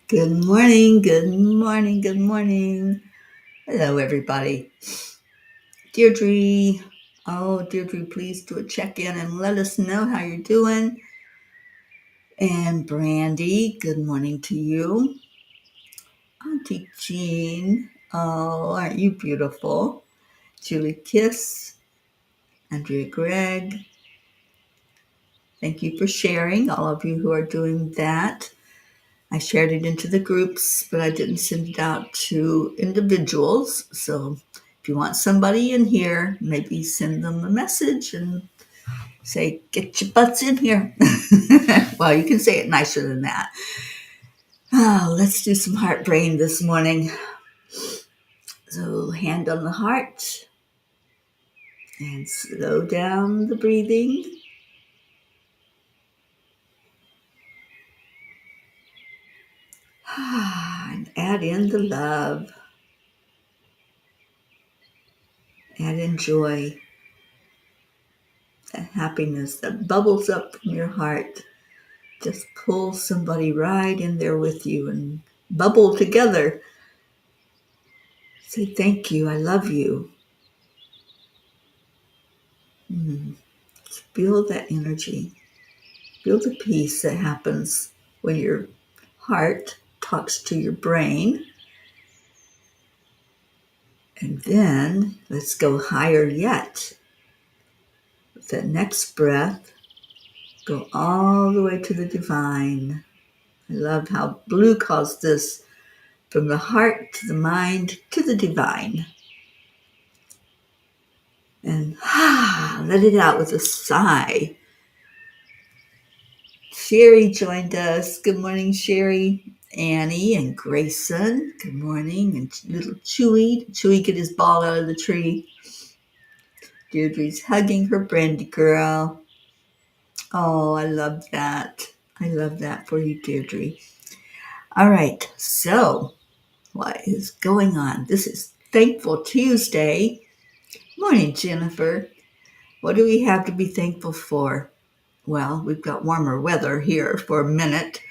Good morning, good morning, good morning. Hello, everybody. Deirdre. Oh, Deirdre, please do a check in and let us know how you're doing. And Brandy, good morning to you. Auntie Jean. Oh, aren't you beautiful? Julie Kiss. Andrea Gregg. Thank you for sharing, all of you who are doing that. I shared it into the groups, but I didn't send it out to individuals. So if you want somebody in here, maybe send them a message and say, get your butts in here. Well, you can say it nicer than that. Oh, let's do some heart brain this morning. So hand on the heart and slow down the breathing. And add in the love. Add in joy. That happiness that bubbles up from your heart. Just pull somebody right in there with you and bubble together. Say, thank you, I love you. Feel that energy. Feel the peace that happens when your heart talks to your brain. And then let's go higher yet. With that next breath, go all the way to the divine. I love how Blue calls this from the heart to the mind to the divine. And let it out with a sigh. Sherry joined us. Good morning, Sherry. Annie and Grayson. Good morning. And little Chewy. Chewy get his ball out of the tree. Deirdre's hugging her Brandy girl. Oh, I love that. I love that for you, Deirdre. All right. So, what is going on? This is Thankful Tuesday. Morning, Jennifer. What do we have to be thankful for? Well, we've got warmer weather here for a minute.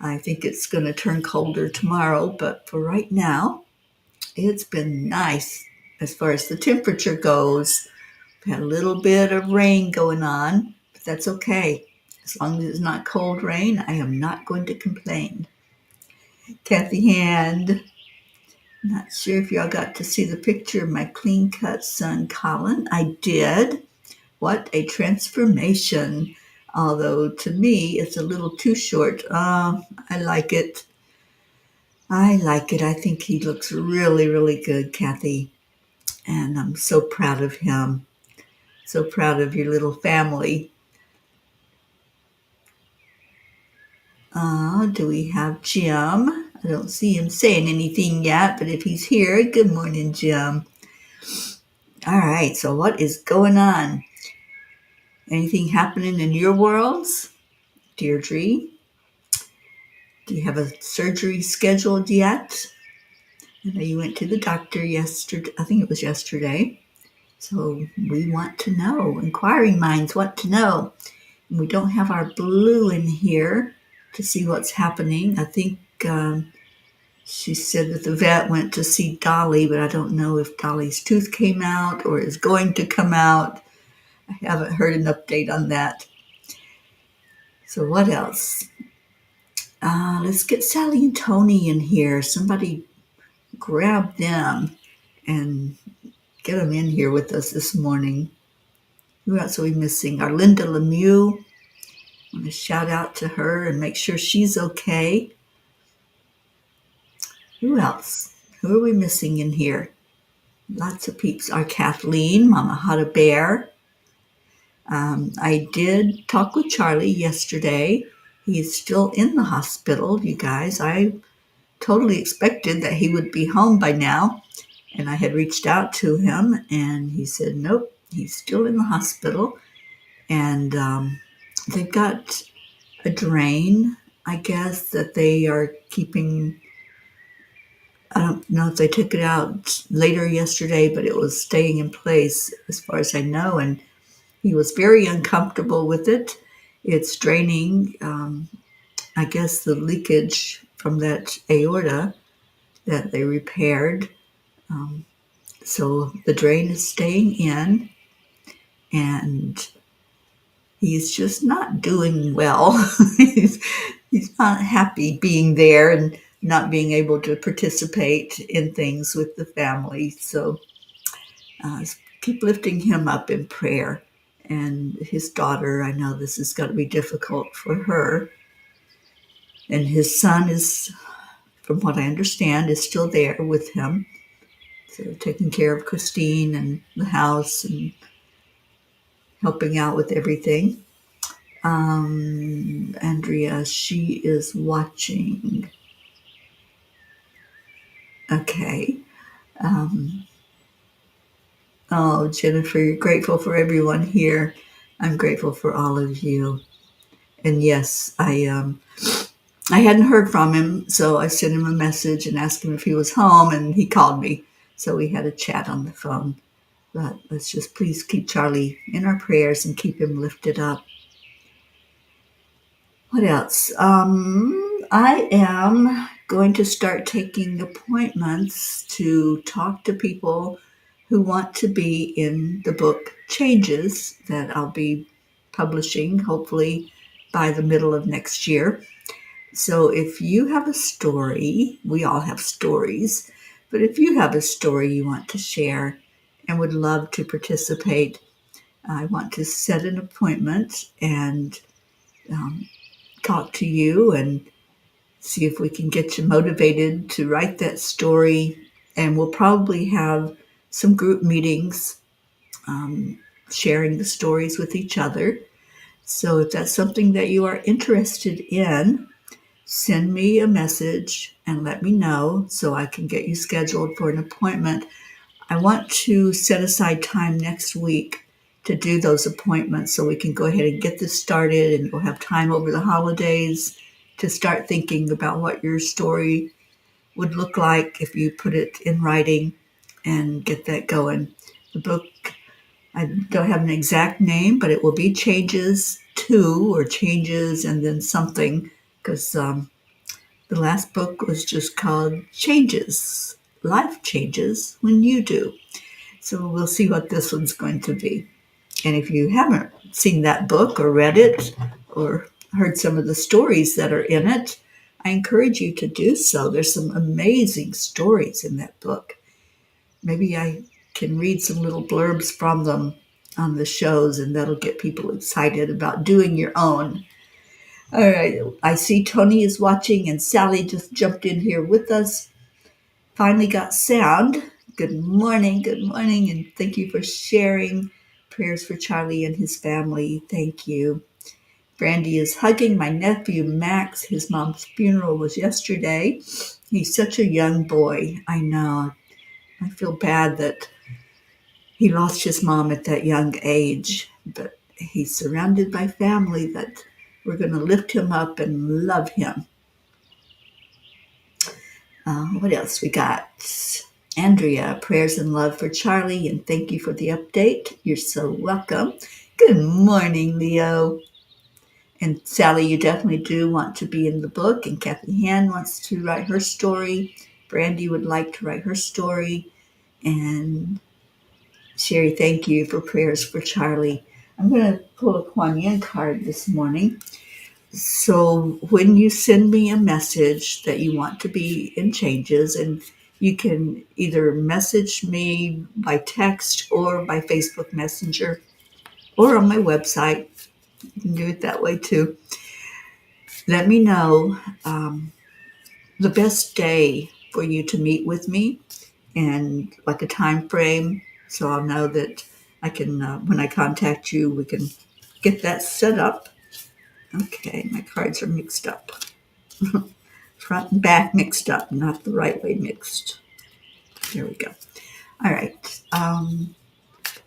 I think it's going to turn colder tomorrow, but for right now, it's been nice as far as the temperature goes. We've had a little bit of rain going on, but that's okay. As long as it's not cold rain, I am not going to complain. Kathy Hand. Not sure if y'all got to see the picture of my clean-cut son, Colin. I did. What a transformation. Although to me, it's a little too short. I like it. I like it. I think he looks really, really good, Kathy. And I'm so proud of him. So proud of your little family. Do we have Jim? I don't see him saying anything yet, but if he's here, good morning, Jim. All right, so what is going on? Anything happening in your worlds? Deirdre, do you have a surgery scheduled yet? I know you went to the doctor yesterday. I think it was yesterday. So we want to know. Inquiring minds want to know. And we don't have our Blue in here to see what's happening. I think she said that the vet went to see Dolly, but I don't know if Dolly's tooth came out or is going to come out. I haven't heard an update on that. So what else? Let's get Sally and Tony in here. Somebody grab them and get them in here with us this morning. Who else are we missing? Our Linda Lemieux. I want to shout out to her and make sure she's okay. Who else? Who are we missing in here? Lots of peeps. Our Kathleen, Mama Hada Bear. I did talk with Charlie yesterday. He's still in the hospital, you guys. I totally expected that he would be home by now. And I had reached out to him and he said, nope, he's still in the hospital. And they've got a drain, I guess, that they are keeping. I don't know if they took it out later yesterday, but it was staying in place as far as I know. And he was very uncomfortable with it. It's draining, I guess, the leakage from that aorta that they repaired. So the drain is staying in, and he's just not doing well. he's not happy being there and not being able to participate in things with the family. So keep lifting him up in prayer. And his daughter, I know this is going to be difficult for her. And his son is, from what I understand, is still there with him. So taking care of Christine and the house and helping out with everything. Andrea, she is watching. Okay. Oh, Jennifer, you're grateful for everyone here. I'm grateful for all of you. And yes, I hadn't heard from him, so I sent him a message and asked him if he was home, and he called me. So we had a chat on the phone. But let's just please keep Charlie in our prayers and keep him lifted up. What else? I am going to start taking appointments to talk to people who want to be in the book Changes that I'll be publishing, hopefully by the middle of next year. So if you have a story, we all have stories, but if you have a story you want to share and would love to participate, I want to set an appointment and talk to you and see if we can get you motivated to write that story. And we'll probably have some group meetings sharing the stories with each other. So if that's something that you are interested in, send me a message and let me know so I can get you scheduled for an appointment. I want to set aside time next week to do those appointments so we can go ahead and get this started, and you'll have time over the holidays to start thinking about what your story would look like if you put it in writing and get that going. The book, I don't have an exact name, but it will be Changes 2 or Changes and then something, because the last book was just called Changes. Life changes when you do. So we'll see what this one's going to be. And if you haven't seen that book or read it or heard some of the stories that are in it, I encourage you to do so. There's some amazing stories in that book. Maybe I can read some little blurbs from them on the shows, and that'll get people excited about doing your own. All right, I see Tony is watching, and Sally just jumped in here with us. Finally got sound. Good morning, and thank you for sharing. Prayers for Charlie and his family. Thank you. Brandy is hugging my nephew, Max. His mom's funeral was yesterday. He's such a young boy. I know. I feel bad that he lost his mom at that young age, but he's surrounded by family that we're going to lift him up and love him. What else we got? Andrea, prayers and love for Charlie, and thank you for the update. You're so welcome. Good morning, Leo. And Sally, you definitely do want to be in the book, and Kathy Hann wants to write her story. Brandy would like to write her story. And Sherry, thank you for prayers for Charlie. I'm going to pull a Kuan Yin card this morning. So when you send me a message that you want to be in Changes, and you can either message me by text or by Facebook Messenger or on my website. You can do it that way too. Let me know the best day for you to meet with me and like a time frame, so I'll know that I can, when I contact you, we can get that set up. Okay, my cards are mixed up. Front and back mixed up, not the right way mixed. There we go. All right.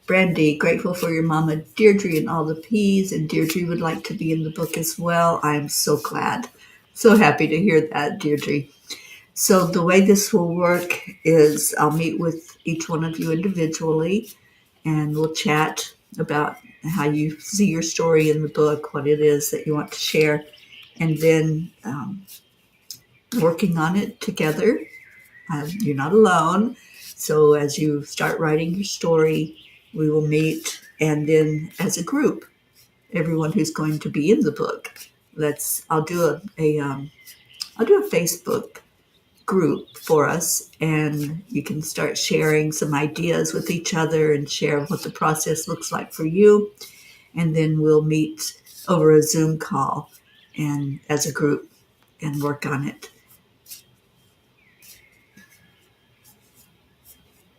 Brandy, grateful for your mama Deirdre and all the peas, and Deirdre would like to be in the book as well. I'm so glad. So happy to hear that, Deirdre. So the way this will work is I'll meet with each one of you individually, and we'll chat about how you see your story in the book, what it is that you want to share, and then working on it together. You're not alone. So as you start writing your story, we will meet, and then as a group, everyone who's going to be in the book, I'll do a Facebook group for us, and you can start sharing some ideas with each other and share what the process looks like for you. And then we'll meet over a Zoom call and as a group and work on it.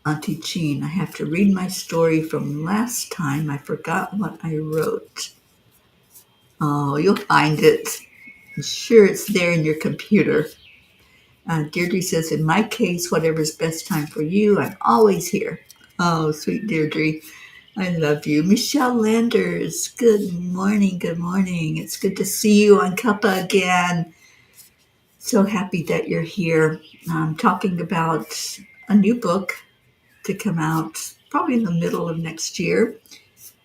Auntie Jean, I have to read my story from last time. I forgot what I wrote. Oh, you'll find it. I'm sure it's there in your computer. Deirdre says, in my case, whatever's best time for you, I'm always here. Oh, sweet Deirdre. I love you. Michelle Landers, good morning, good morning. It's good to see you on Cuppa again. So happy that you're here. I'm talking about a new book to come out probably in the middle of next year.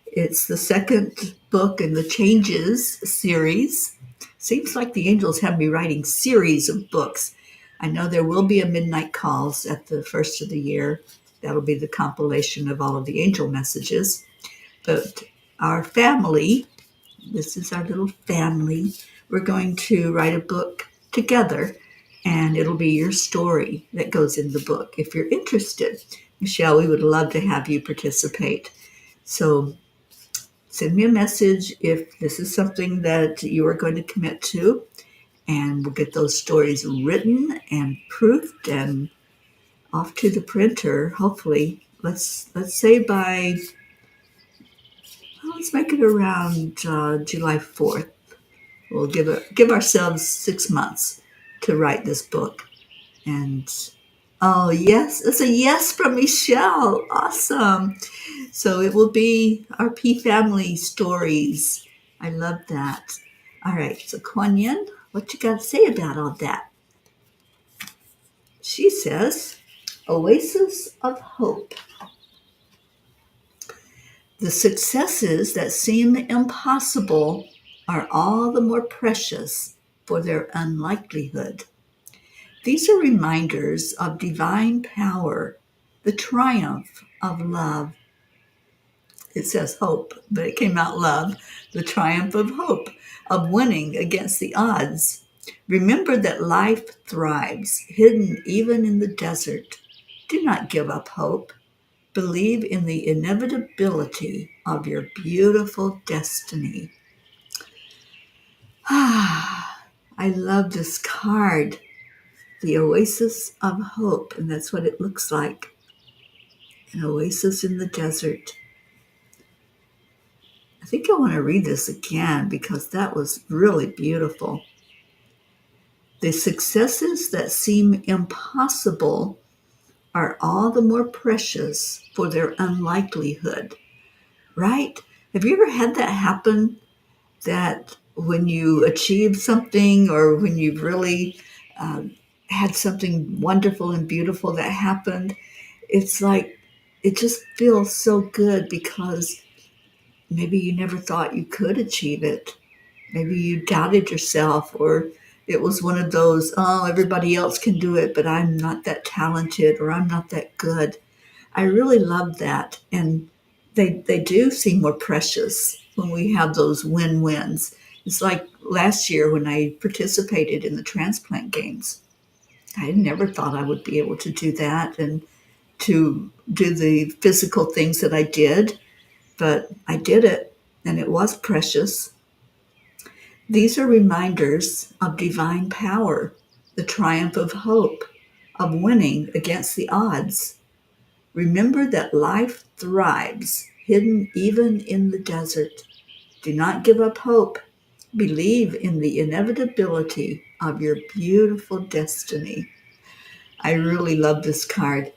It's the second book in the Changes series. Seems like the angels have me writing series of books. I know there will be a Midnight Calls at the first of the year. That'll be the compilation of all of the angel messages. But our family, this is our little family, we're going to write a book together, and it'll be your story that goes in the book. If you're interested, Michelle, we would love to have you participate. So send me a message if this is something that you are going to commit to, and we'll get those stories written and proofed and off to the printer. Hopefully, let's say by, let's make it around July 4th. We'll give ourselves 6 months to write this book. And oh yes, it's a yes from Michelle. Awesome. So it will be our P family stories. I love that. All right, so Kuan Yin, what you got to say about all that? She says, Oasis of Hope. The successes that seem impossible are all the more precious for their unlikelihood. These are reminders of divine power, the triumph of love. It says hope, but it came out love, the triumph of hope, of winning against the odds. Remember that life thrives, hidden even in the desert. Do not give up hope. Believe in the inevitability of your beautiful destiny. Ah, I love this card, the Oasis of Hope, and that's what it looks like. An oasis in the desert. I think I want to read this again because that was really beautiful. The successes that seem impossible are all the more precious for their unlikelihood, right? Have you ever had that happen, that when you achieve something or when you've really had something wonderful and beautiful that happened, it's like it just feels so good because maybe you never thought you could achieve it. Maybe you doubted yourself, or it was one of those, oh, everybody else can do it, but I'm not that talented or I'm not that good. I really love that. And they do seem more precious when we have those win-wins. It's like last year when I participated in the transplant games. I never thought I would be able to do that and to do the physical things that I did, but I did it, and it was precious. These are reminders of divine power, the triumph of hope, of winning against the odds. Remember that life thrives, hidden even in the desert. Do not give up hope. Believe in the inevitability of your beautiful destiny. I really love this card.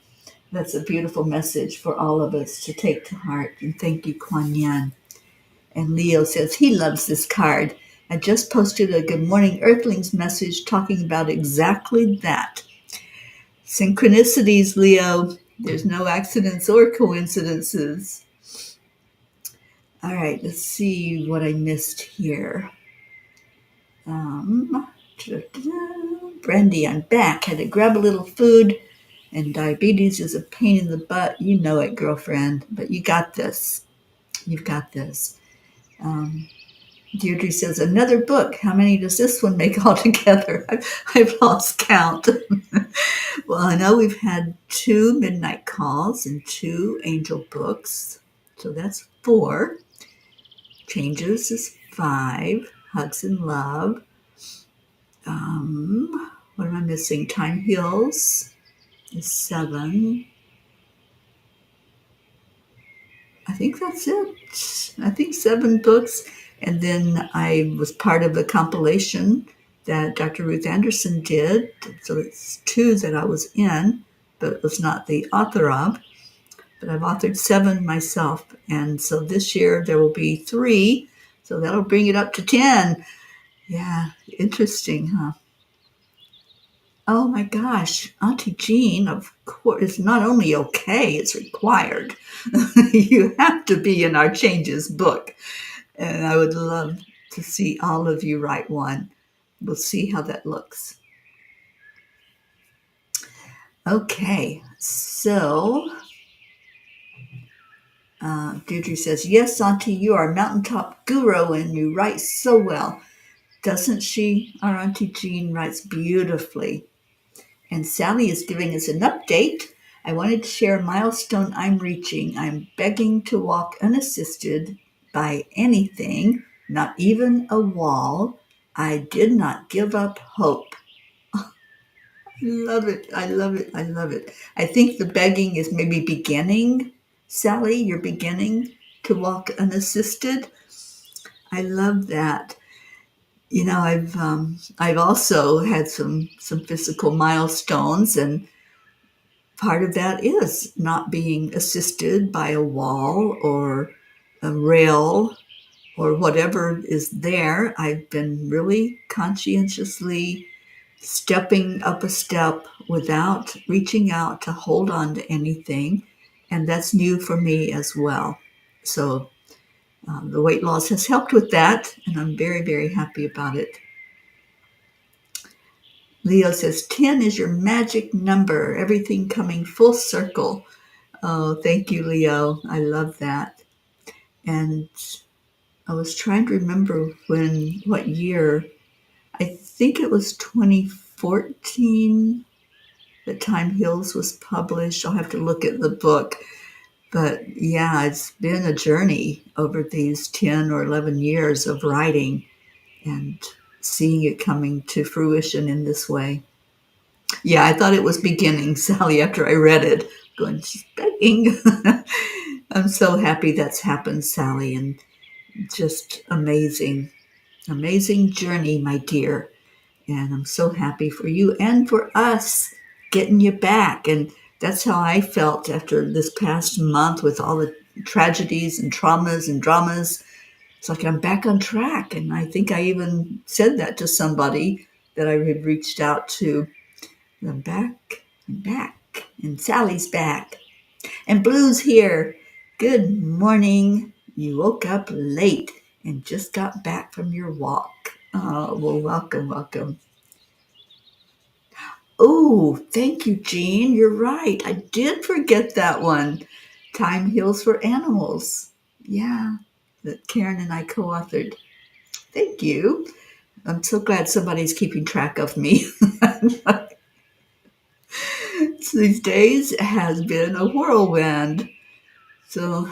That's a beautiful message for all of us to take to heart. And thank you, Kuan Yin. And Leo says he loves this card. I just posted a Good Morning Earthlings message talking about exactly that. Synchronicities, Leo. There's no accidents or coincidences. All right, let's see what I missed here. Brandy, I'm back. Had to grab a little food, and diabetes is a pain in the butt. You know it, girlfriend, but you got this. You've got this. Deirdre says, another book. How many does this one make altogether? I've lost count. Well, I know we've had 2 midnight calls and 2 angel books. So that's 4. Changes is 5. Hugs and love. What am I missing? Time Heals is 7. I think that's it. I think 7 books. And then I was part of a compilation that Dr. Ruth Anderson did. So it's 2 that I was in, but was not the author of. But I've authored 7 myself. And so this year there will be 3. So that'll bring it up to 10. Yeah, interesting, huh? Oh my gosh, Auntie Jean, of course, is not only okay, it's required. You have to be in our Changes book. And I would love to see all of you write one. We'll see how that looks. Okay, so Deirdre says, yes, Auntie, you are a mountaintop guru and you write so well. Doesn't she? Our Auntie Jean writes beautifully. And Sally is giving us an update. I wanted to share a milestone I'm reaching. I'm begging to walk unassisted by anything, not even a wall. I did not give up hope. I love it. I love it. I love it. I think the begging is maybe beginning. Sally, you're beginning to walk unassisted. I love that. You know, I've also had some physical milestones, and part of that is not being assisted by a wall or a rail or whatever is there. I've been really conscientiously stepping up a step without reaching out to hold on to anything. And that's new for me as well. So the weight loss has helped with that. And I'm very, very happy about it. Leo says 10 is your magic number, everything coming full circle. Oh, thank you, Leo. I love that. And I was trying to remember what year. I think it was 2014 that Time Heals was published. I'll have to look at the book. But yeah, it's been a journey over these 10 or 11 years of writing and seeing it coming to fruition in this way. Yeah, I thought it was beginning, Sally, after I read it. Going, she's begging. I'm so happy that's happened, Sally, and just amazing, amazing journey, my dear. And I'm so happy for you and for us getting you back. And that's how I felt after this past month with all the tragedies and traumas and dramas. It's like I'm back on track. And I think I even said that to somebody that I had reached out to. I'm back, and Sally's back. And Blue's here. Good morning. You woke up late and just got back from your walk. Oh, well, welcome, welcome. Oh, thank you, Jean. You're right. I did forget that one. Time Heals for Animals. Yeah, that Karen and I co-authored. Thank you. I'm so glad somebody's keeping track of me. These days has been a whirlwind. So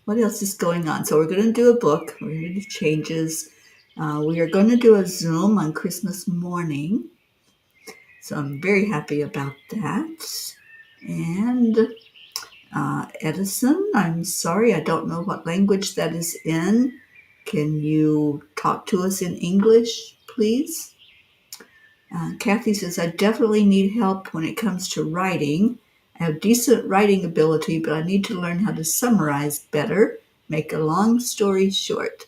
what else is going on? So we're going to do a book. We're going to do Changes. We are going to do a Zoom on Christmas morning. So I'm very happy about that. And Edison, I'm sorry, I don't know what language that is in. Can you talk to us in English, please? Kathy says, I definitely need help when it comes to writing. I have decent writing ability, but I need to learn how to summarize better, make a long story short.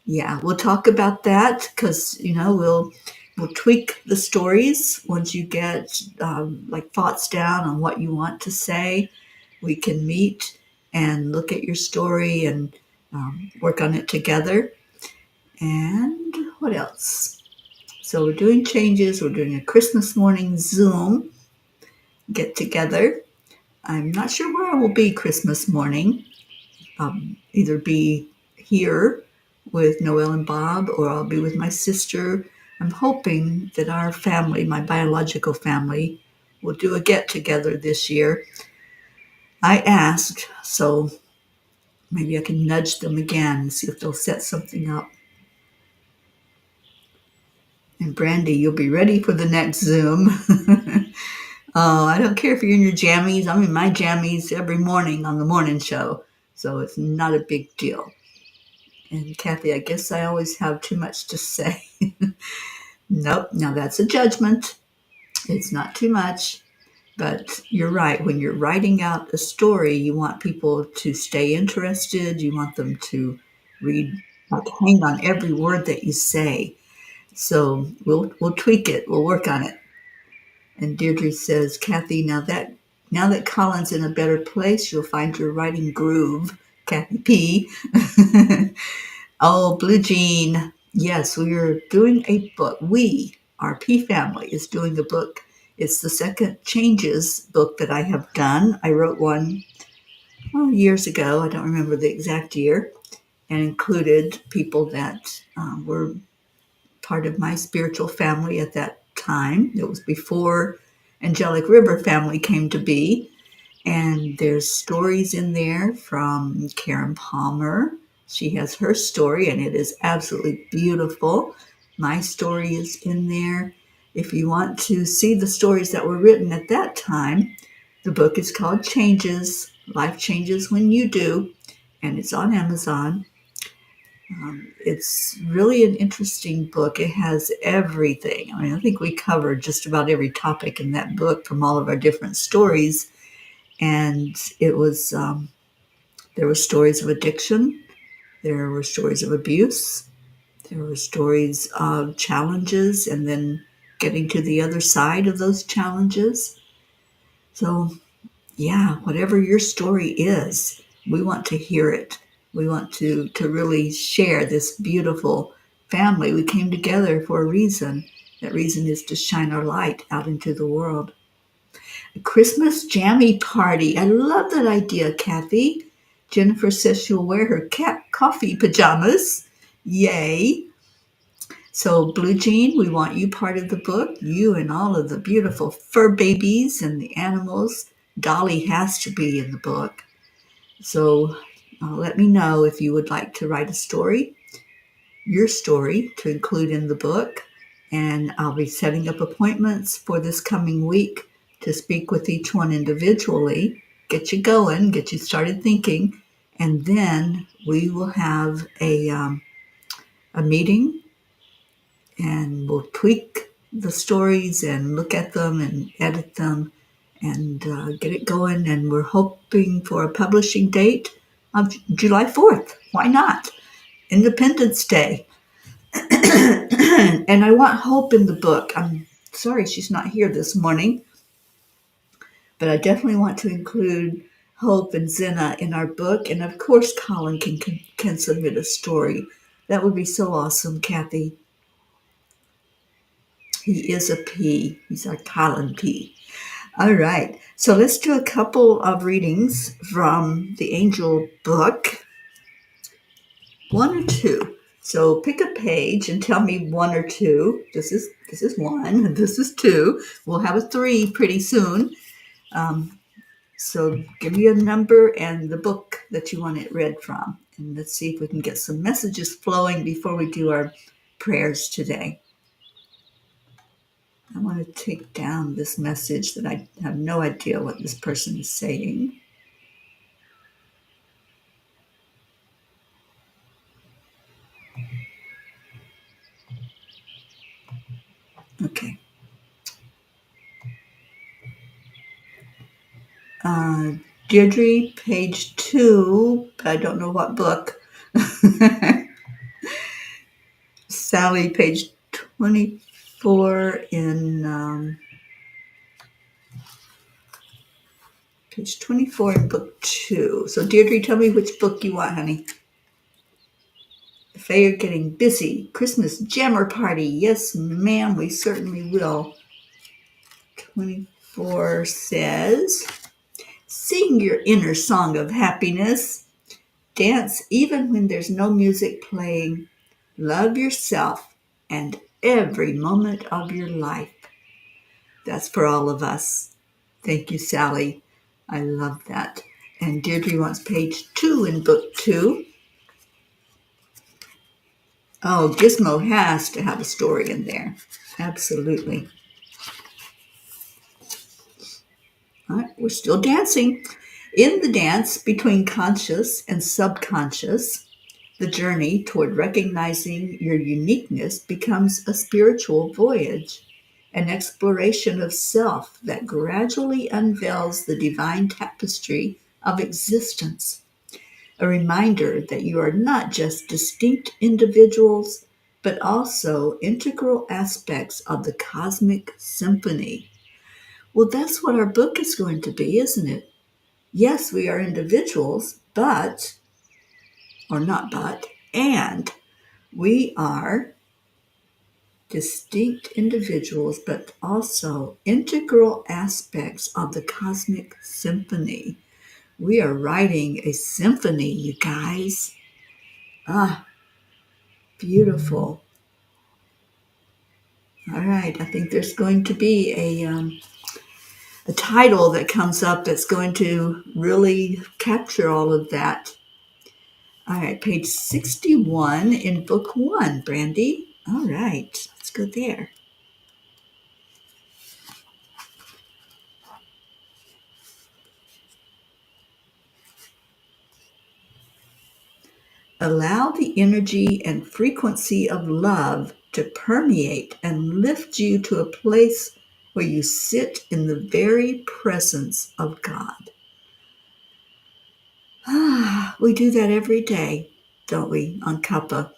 Yeah, we'll talk about that because, we'll tweak the stories once you get like thoughts down on what you want to say. We can meet and look at your story and work on it together. And what else? So we're doing changes. We're doing a Christmas morning Zoom get together. I'm not sure where I will be Christmas morning. Either be here with Noel and Bob, or I'll be with my sister. I'm hoping that our family, my biological family, will do a get together this year. I asked, so maybe I can nudge them again and see if they'll set something up. And Brandy, you'll be ready for the next Zoom. I don't care if you're in your jammies. I'm in my jammies every morning on the morning show, so it's not a big deal. And Kathy, I guess I always have too much to say. Nope, now that's a judgment. It's not too much. But you're right. When you're writing out a story, you want people to stay interested. You want them to read, like, hang on every word that you say. So we'll tweak it. We'll work on it. And Deirdre says, Kathy, now that Colin's in a better place, you'll find your writing groove. Kathy P. Oh, Blue Jean. Yes, we are doing a book. Our P family, is doing a book. It's the second Changes book that I have done. I wrote one years ago. I don't remember the exact year, and included people that were part of my spiritual family at that time. It was before Angelic River family came to be. And there's stories in there from Karen Palmer. She has her story, and it is absolutely beautiful. My story is in there. If you want to see the stories that were written at that time, the book is called Changes, Life Changes When You Do, and it's on Amazon. It's really an interesting book. It has everything. I mean, I think we covered just about every topic in that book from all of our different stories. And it was, there were stories of addiction, there were stories of abuse, there were stories of challenges, and then getting to the other side of those challenges. So, yeah, whatever your story is, we want to hear it. We want to really share this beautiful family. We came together for a reason. That reason is to shine our light out into the world. A Christmas jammy party. I love that idea, Kathy. Jennifer says she'll wear her coffee pajamas. Yay. So, Blue Jean, we want you part of the book. You and all of the beautiful fur babies and the animals. Dolly has to be in the book. So, let me know if you would like to write a story, your story, to include in the book. And I'll be setting up appointments for this coming week to speak with each one individually, get you going, get you started thinking, and then we will have a meeting, and we'll tweak the stories and look at them and edit them and get it going. And we're hoping for a publishing date of July 4th. Why not? Independence Day. And I want Hope in the book. I'm sorry she's not here this morning, but I definitely want to include Hope and Zena in our book. And of course, Colin can submit a story. That would be so awesome, Kathy. He is a P. He's our Colin P. All right. So let's do a couple of readings from the Angel book. One or two. So pick a page and tell me one or two. This is one. This is two. We'll have a three pretty soon. So give me a number and the book that you want it read from. And let's see if we can get some messages flowing before we do our prayers today. I want to take down this message that I have no idea what this person is saying. Okay. Deirdre, page 2, but I don't know what book. Sally, page 24 in page 24 in book 2. So Deirdre, tell me which book you want, honey. Faye are getting busy. Christmas jammer party. Yes, ma'am, we certainly will. 24 says, sing your inner song of happiness. Dance even when there's no music playing. Love yourself and every moment of your life. That's for all of us. Thank you, Sally. I love that. And Deirdre wants page 2 in book 2. Oh, Gizmo has to have a story in there. Absolutely. All right, we're still dancing. In the dance between conscious and subconscious, the journey toward recognizing your uniqueness becomes a spiritual voyage, an exploration of self that gradually unveils the divine tapestry of existence, a reminder that you are not just distinct individuals, but also integral aspects of the cosmic symphony. Well, that's what our book is going to be, isn't it? Yes, we are individuals, and we are distinct individuals, but also integral aspects of the cosmic symphony. We are writing a symphony, you guys. Ah, beautiful. All right, I think there's going to be a title that comes up that's going to really capture all of that. All right, page 61 in book 1, Brandy. All right, let's go there. Allow the energy and frequency of love to permeate and lift you to a place where you sit in the very presence of God. We do that every day, don't we, on Kappa?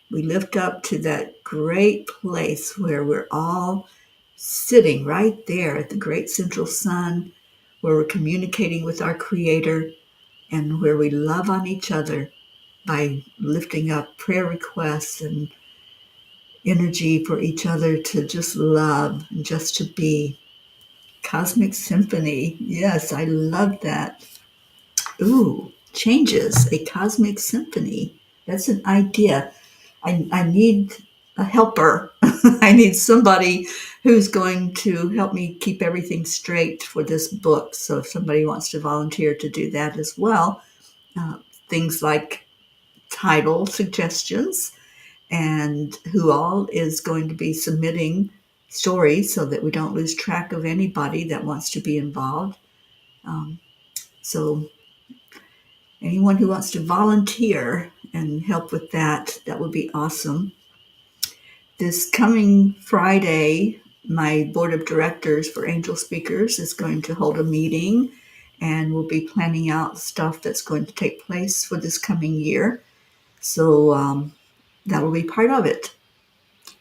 We lift up to that great place where we're all sitting right there at the great central sun, where we're communicating with our Creator and where we love on each other by lifting up prayer requests and energy for each other to just love and just to be. Cosmic Symphony. Yes, I love that. Ooh, changes, a cosmic symphony. That's an idea. I need a helper. I need somebody who's going to help me keep everything straight for this book. So if somebody wants to volunteer to do that as well, things like title suggestions and who all is going to be submitting stories so that we don't lose track of anybody that wants to be involved. So anyone who wants to volunteer and help with that, that would be awesome. This coming Friday, my board of directors for Angel Speakers is going to hold a meeting, and we'll be planning out stuff that's going to take place for this coming year. So that will be part of it.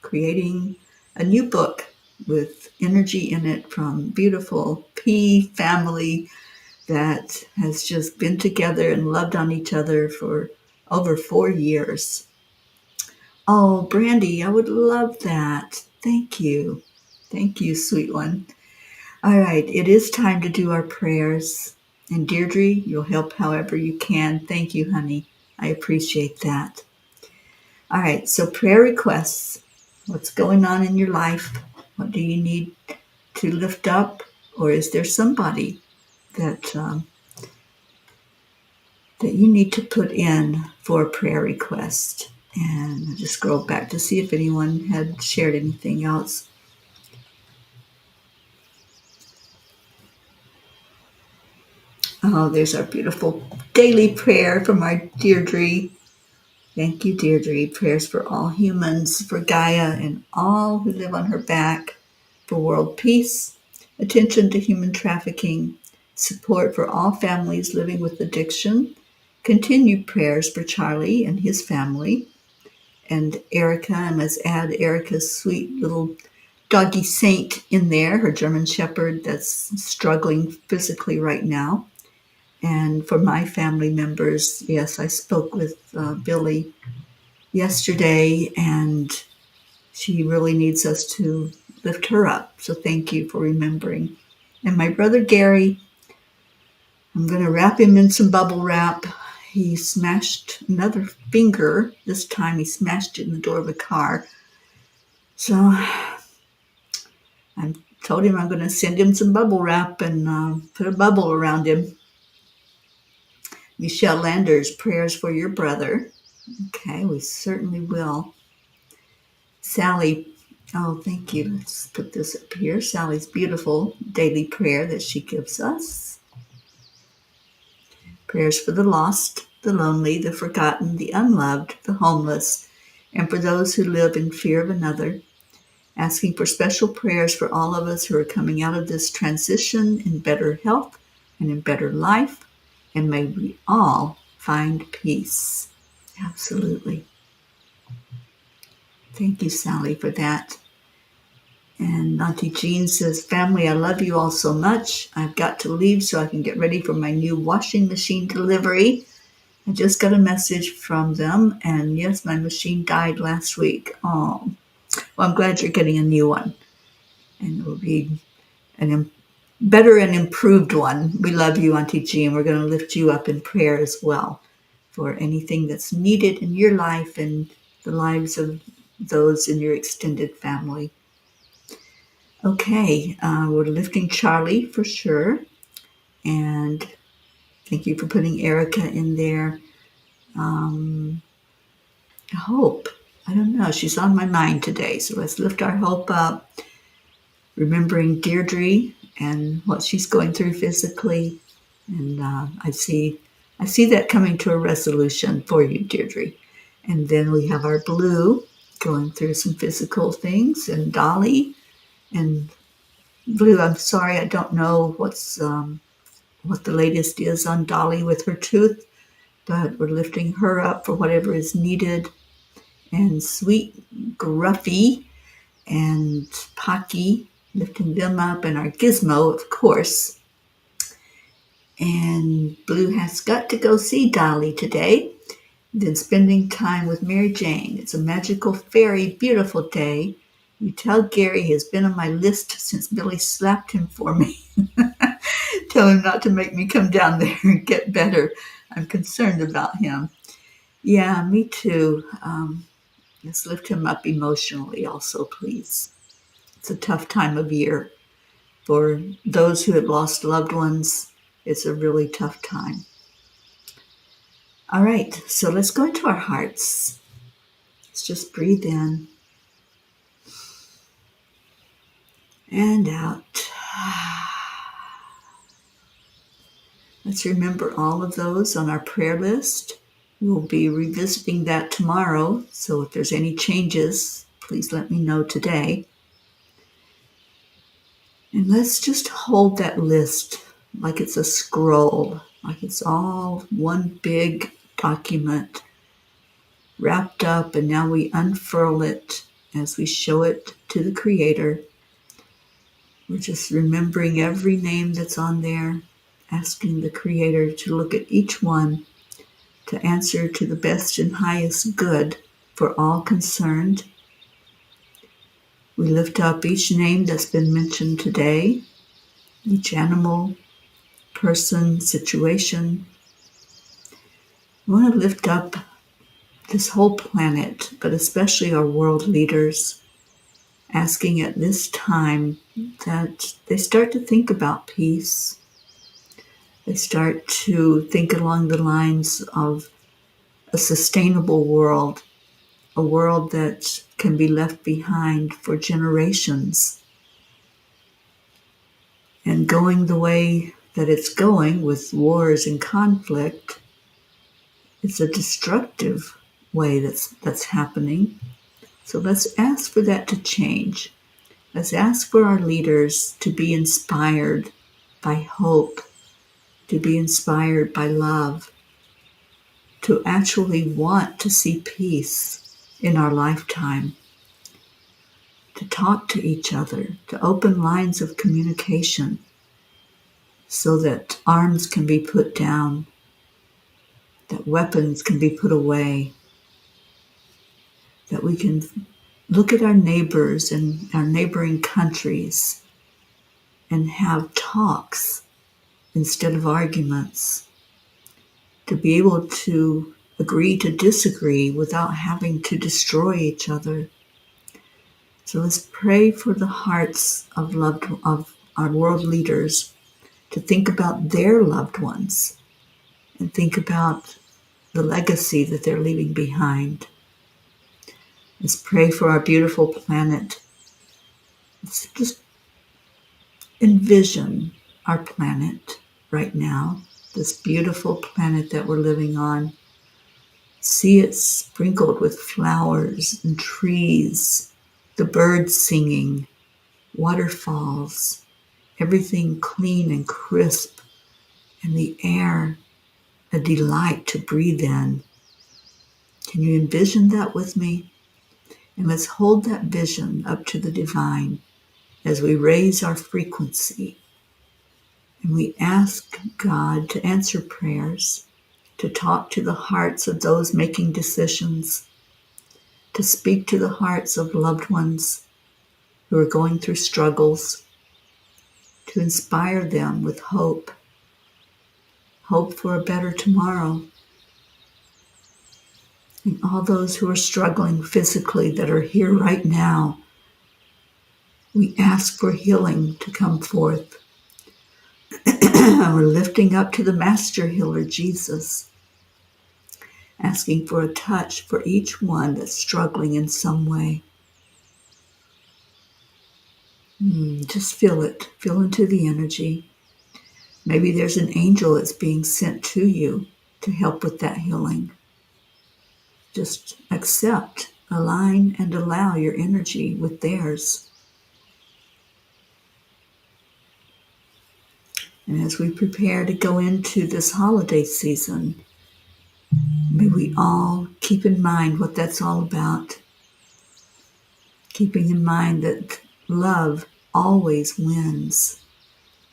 Creating a new book with energy in it from beautiful P family that has just been together and loved on each other for over 4 years. Oh, Brandy, I would love that. Thank you. Thank you, sweet one. All right, it is time to do our prayers. And Deirdre, you'll help however you can. Thank you, honey. I appreciate that. All right, so prayer requests. What's going on in your life? What do you need to lift up? Or is there somebody that that you need to put in for a prayer request? And I'll just scroll back to see if anyone had shared anything else. Oh, there's our beautiful daily prayer from our Deirdre. Thank you, Deirdre. Prayers for all humans, for Gaia and all who live on her back, for world peace, attention to human trafficking, support for all families living with addiction, continued prayers for Charlie and his family, and Erica. I must add Erica's sweet little doggy Saint in there, her German Shepherd that's struggling physically right now. And for my family members, yes, I spoke with Billy yesterday, and she really needs us to lift her up. So thank you for remembering. And my brother Gary, I'm going to wrap him in some bubble wrap. He smashed another finger. This time he smashed it in the door of a car. So I told him I'm going to send him some bubble wrap and put a bubble around him. Michelle Landers, prayers for your brother. Okay, we certainly will. Sally, oh, thank you. Let's put this up here. Sally's beautiful daily prayer that she gives us. Prayers for the lost, the lonely, the forgotten, the unloved, the homeless, and for those who live in fear of another. Asking for special prayers for all of us who are coming out of this transition in better health and in better life. And may we all find peace. Absolutely. Thank you, Sally, for that. And Auntie Jean says, family, I love you all so much. I've got to leave so I can get ready for my new washing machine delivery. I just got a message from them, and yes, my machine died last week. Oh, well, I'm glad you're getting a new one. And it will be a better and improved one. We love you, Auntie Jean. We're going to lift you up in prayer as well for anything that's needed in your life and the lives of those in your extended family. Okay, we're lifting Charlie for sure. And thank you for putting Erica in there. Hope. I don't know. She's on my mind today. So let's lift our hope up. Remembering Deirdre and what she's going through physically. And I see that coming to a resolution for you, Deirdre. And then we have our Blue going through some physical things. And Dolly. And Blue, I'm sorry, I don't know what the latest is on Dolly with her tooth, but we're lifting her up for whatever is needed. And Sweet Gruffy and Pocky, lifting them up, and our Gizmo, of course. And Blue has got to go see Dolly today. Then spending time with Mary Jane. It's a magical, fairy, beautiful day. You tell Gary he has been on my list since Billy slapped him for me. Tell him not to make me come down there and get better. I'm concerned about him. Yeah, me too. Let's lift him up emotionally also, please. It's a tough time of year. For those who have lost loved ones, it's a really tough time. All right, so let's go into our hearts. Let's just breathe in and out. Let's remember all of those on our prayer list. We'll be revisiting that tomorrow, so if there's any changes, please let me know today. And let's just hold that list like it's a scroll, like it's all one big document wrapped up, and now we unfurl it as we show it to the Creator. We're just remembering every name that's on there, asking the Creator to look at each one, to answer to the best and highest good for all concerned. We lift up each name that's been mentioned today, each animal, person, situation. We want to lift up this whole planet, but especially our world leaders, asking at this time that they start to think about peace. They start to think along the lines of a sustainable world, a world that can be left behind for generations. And going the way that it's going with wars and conflict, it's a destructive way that's happening. So let's ask for that to change. Let's ask for our leaders to be inspired by hope, to be inspired by love, to actually want to see peace in our lifetime, to talk to each other, to open lines of communication so that arms can be put down, that weapons can be put away, that we can look at our neighbors and our neighboring countries and have talks instead of arguments, to be able to agree to disagree without having to destroy each other. So let's pray for the hearts of our world leaders to think about their loved ones and think about the legacy that they're leaving behind. Let's pray for our beautiful planet. Let's just envision our planet right now, this beautiful planet that we're living on. See it sprinkled with flowers and trees, the birds singing, waterfalls, everything clean and crisp, and the air a delight to breathe in. Can you envision that with me? And let's hold that vision up to the divine as we raise our frequency. And we ask God to answer prayers, to talk to the hearts of those making decisions, to speak to the hearts of loved ones who are going through struggles, to inspire them with hope for a better tomorrow. And all those who are struggling physically that are here right now, we ask for healing to come forth. We're lifting up to the Master Healer, Jesus, asking for a touch for each one that's struggling in some way. Just feel it. Feel into the energy. Maybe there's an angel that's being sent to you to help with that healing. Just accept, align, and allow your energy with theirs. And as we prepare to go into this holiday season, may we all keep in mind what that's all about. Keeping in mind that love always wins.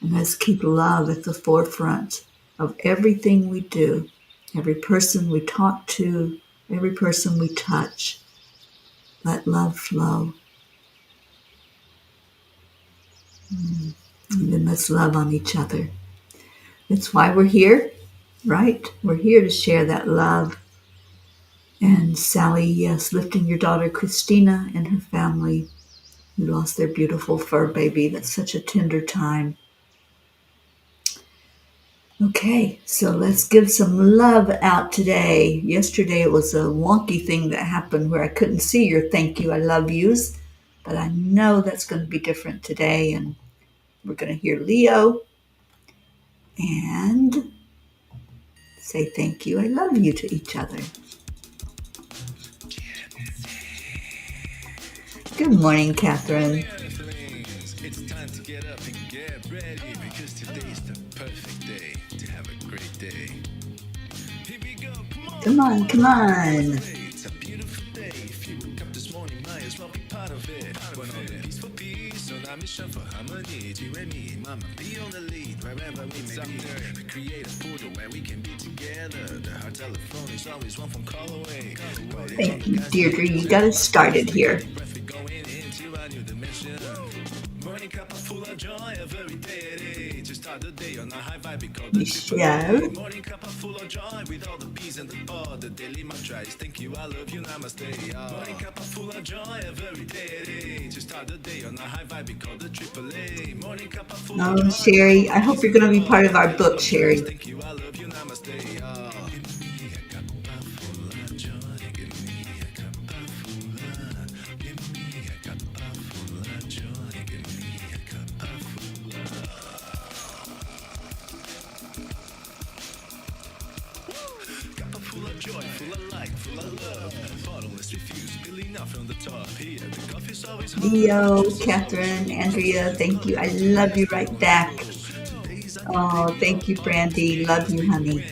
And let's keep love at the forefront of everything we do. Every person we talk to, every person we touch. Let love flow. And then let's love on each other. That's why we're here, right? We're here to share that love. And Sally, yes, lifting your daughter Christina and her family who lost their beautiful fur baby. That's such a tender time. Okay, so let's give some love out today. Yesterday it was a wonky thing that happened where I couldn't see your thank you, I love yous, but I know that's going to be different today, and we're going to hear Leo and say thank you, I love you to each other. Good morning, Catherine. It's time to get up and get ready because today's the perfect day to have a great day. Here we go, Come on. It's a beautiful day. If you woke up this morning, might as well be part of it. When all the peace for peace, on our mission for harmony. You and me, mama, be on the lead wherever we may be. We create a portal where we can be together. The heart telephone is always one phone call away. Thank you, Deirdre. You got us started here. Morning cup of full of joy every day to start the day on a high vibe because Michelle. morning cup of full of joy with all the bees and the pod. The daily mantra is thank you, I love you, namaste. Morning cup of full of joy every day to start the day on a high vibe because the AAA. Morning cup of full of joy. Sherry, I hope you're going to be part of our book, Sherry. Thank you, I love you, namaste. Give me a cup full of joy. Give me a cup full of. Give me a cup full of joy. Give me a cup full of. Cup full of joy, full of light, full of love. Bottomless refuse, spilling out from the top. Here, the coffee's always hot. Leo, Catherine, Andrea, thank you. I love you right back. Oh, thank you, Brandy. Love you, honey.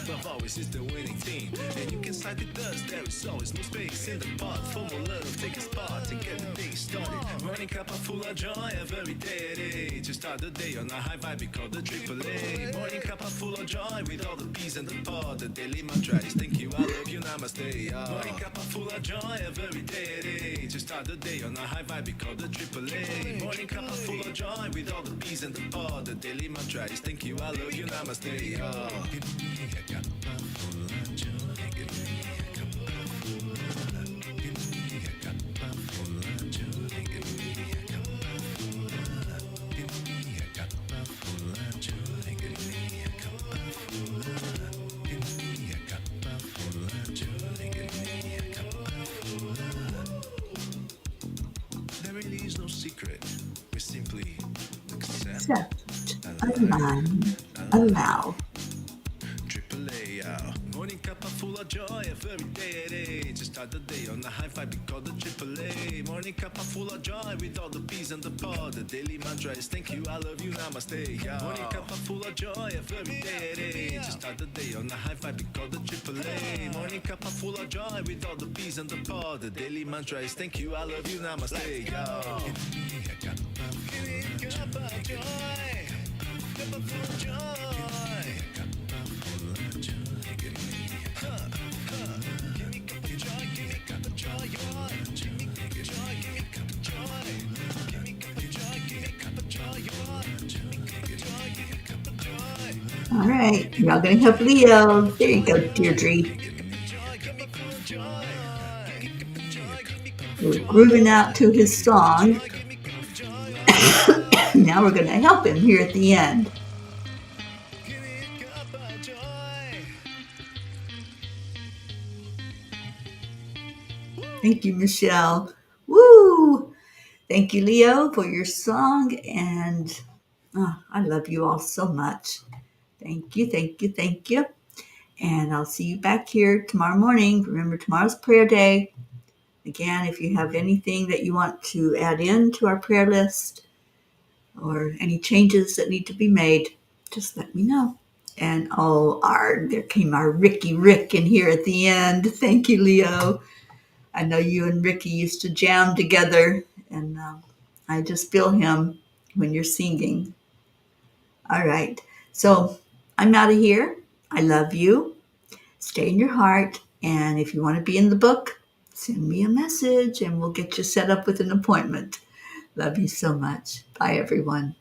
Love always is the winning team, and you can side with us. There is always no space in the pot for more love. Take a spot to get the day started. Morning cup of full of joy every day. To start the day on a high vibe, we call the AAA. Morning cup of full of joy with all the peas and the pod. The daily mantra is thank you, I love you, namaste. Morning cup of full of joy every day. To start the day on a high vibe, we call the AAA. Morning cup of full of joy with all the peas and the pod. The daily mantra is thank you, I love you, namaste. Give me a cup of full of joy. Give me a cup of full of love. Give me a cup of full of joy. Give me a cup of full of love. Give me a cup of full of joy. Give me a cup of full of love. Give me a cup of full of joy. Give me a cup of full of love. There really is no secret. We simply accept, Align, allow. AAA, morning cup of full of joy every day. Just start the day on a high vibe, we call the AAA. Morning cup of full of joy with all the peas and the pod. The daily mantra is thank you, I love you, namaste. Morning cup of full of joy every day. Just start the day on a high vibe, we call the AAA. Morning cup of full of joy with all the peas and the pod. The daily mantra is thank you, I love you, namaste. Give me a cup of joy. Cup of full of joy. Cup of full of joy. Give me a cup of joy. Give me a cup of joy. Give me a cup of joy. Give me a cup of joy. Give me a cup of joy. Give me a cup of joy. Give me a cup of joy. Give me a cup of joy. All right, now going to help Leo. There you go, Deirdre. We're grooving out to his song. Now we're going to help him here at the end. Thank you, Michelle. Woo! Thank you, Leo, for your song. And I love you all so much. Thank you, thank you, thank you. And I'll see you back here tomorrow morning. Remember, tomorrow's prayer day. Again, if you have anything that you want to add in to our prayer list or any changes that need to be made, just let me know. And there came our Rick in here at the end. Thank you, Leo. I know you and Ricky used to jam together, and I just feel him when you're singing. All right, so I'm out of here. I love you. Stay in your heart, and if you want to be in the book, send me a message, and we'll get you set up with an appointment. Love you so much. Bye, everyone.